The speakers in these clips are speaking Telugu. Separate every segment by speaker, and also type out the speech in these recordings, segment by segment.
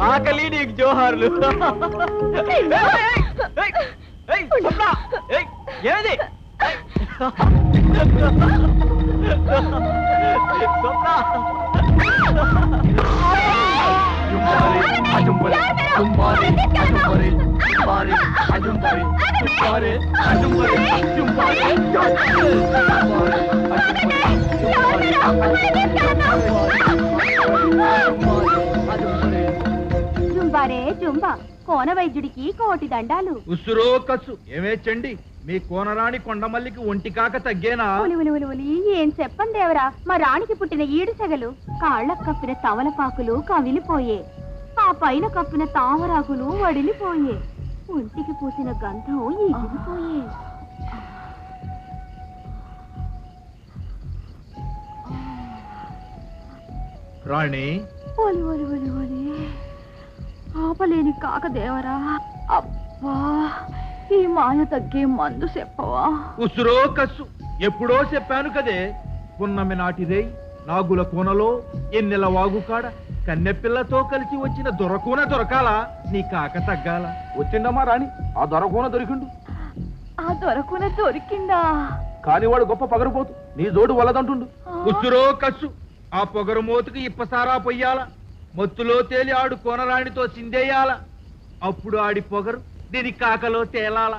Speaker 1: ఆకలి నీకు జోహార్లు. ఏది
Speaker 2: జుంబారే జుంబా, కోన వైద్యుడికి కోటి దండాలు.
Speaker 1: ఉసురో కసు ఏమేచ్చండి, మీ కోనరాణి కొండమల్లికి ఒంటి కాక తగ్గేనా?
Speaker 2: ఏం చెప్పండి దేవరా, మా రాణికి పుట్టిన ఈడు సెగలు కాళ్ళకు కప్పిన తమలపాకులు కవిలిపోయే, ఆ పైన కప్పిన తామరాకులు వడిలిపోయే, ఒంటికి పూసిన గంధం ఎగిరిపోయే.
Speaker 1: రాణి
Speaker 2: ఒలి ఒలి ఒలి ఒలి, ఆపలేని కాక దేవరా. అబ్బా, ఈ మాయ తగ్గే మందు చెప్పవా?
Speaker 1: ఉసురో కసు ఎప్పుడో చెప్పాను కదే. పున్నమి నాటిదే నాగుల కోనలో ఎన్నెల వాగుకాడ కన్నెపిల్లతో కలిసి వచ్చిన దొరకూన దొరకాలా, నీ కాక తగ్గాల.
Speaker 3: వచ్చిందమ్మా రాణి, ఆ దొరకూన దొరికిండు.
Speaker 2: ఆ దొరకూన దొరికిందా?
Speaker 3: కానివాడు గొప్ప పగరపోతు, నీ జోడు వల్లదంటుండు.
Speaker 1: ఉసురో కసు ఆ పొగరు మోతుకు ఇప్పసారా పొయ్యాల, మత్తులో తేలి ఆడు కోనరాణితో చిందేయాల, అప్పుడు ఆడి పొగరు దీని కాకలో తేలాల.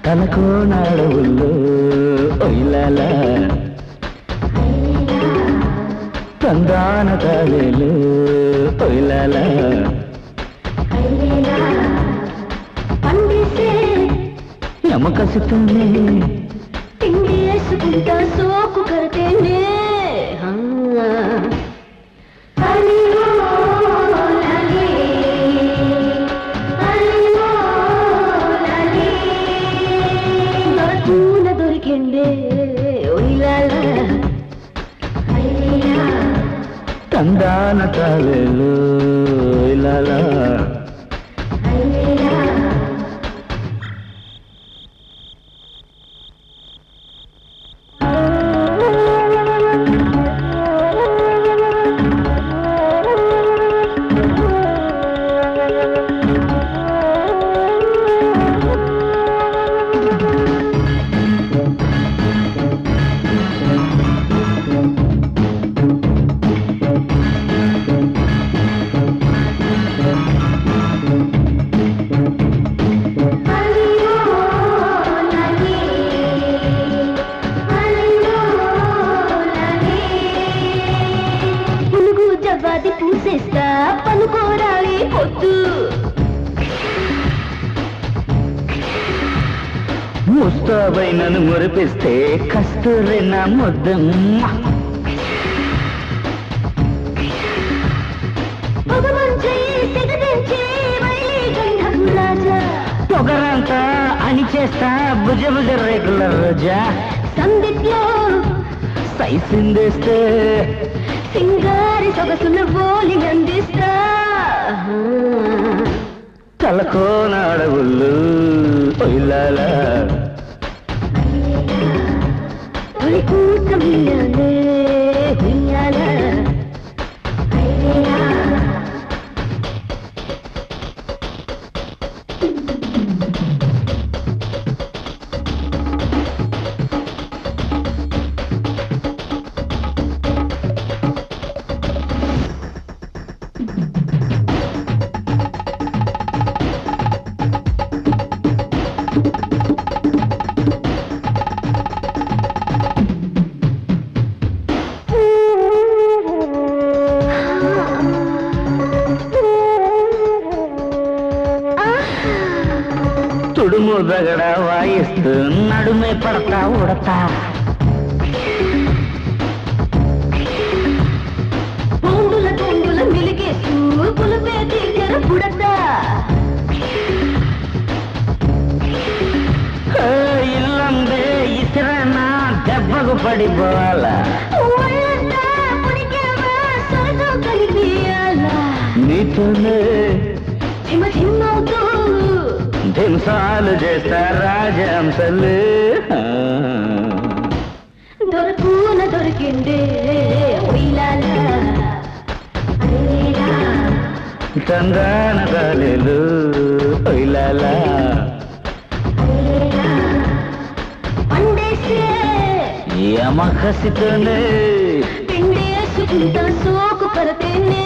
Speaker 4: తనకోనాడవుల్లో ఒయిలాల తందాన తాళేలు ఒయిలాల నమ్మకసితోనే
Speaker 2: తిండి వేసుకుంటా సోకు కరితేనే. దొరికిండే
Speaker 4: తందాన తాళేలు ఒయిలాల
Speaker 2: పూసేస్తా పనుకోరాలి పొద్దు.
Speaker 4: ముస్తాబై నన్ను మురిపిస్తే కస్తూరి నా ముద్దమ్మ. పొగరంతా అణిచేస్తా భుజ భుజ రేకుల రోజా.
Speaker 2: సందిట్లో
Speaker 4: సైసిందేస్తే
Speaker 2: సింగారి సొగసుల బోలి అందిస్తా.
Speaker 4: తలకోనాడవుళ్ళు ఒయిలాల
Speaker 2: కూర్చం
Speaker 4: దగడ వాయిస్తూ నడుమే పడతా ఉడతా
Speaker 2: బొంగుల బొంగుల మిలిగేస్తూ పులిపే తీగర పుడతా
Speaker 4: ఇల్లందే ఇసిరనా దెబ్బకు పడిపోవాలా నీతోనే ధింసాలు చేస్తా రాజంసలు
Speaker 2: దొరకున దొరికిందే
Speaker 4: చందాన గాలిలు ఒయిలాలా యమకసితోనే
Speaker 2: పిండేసుకుంటా సోకు పరతేనే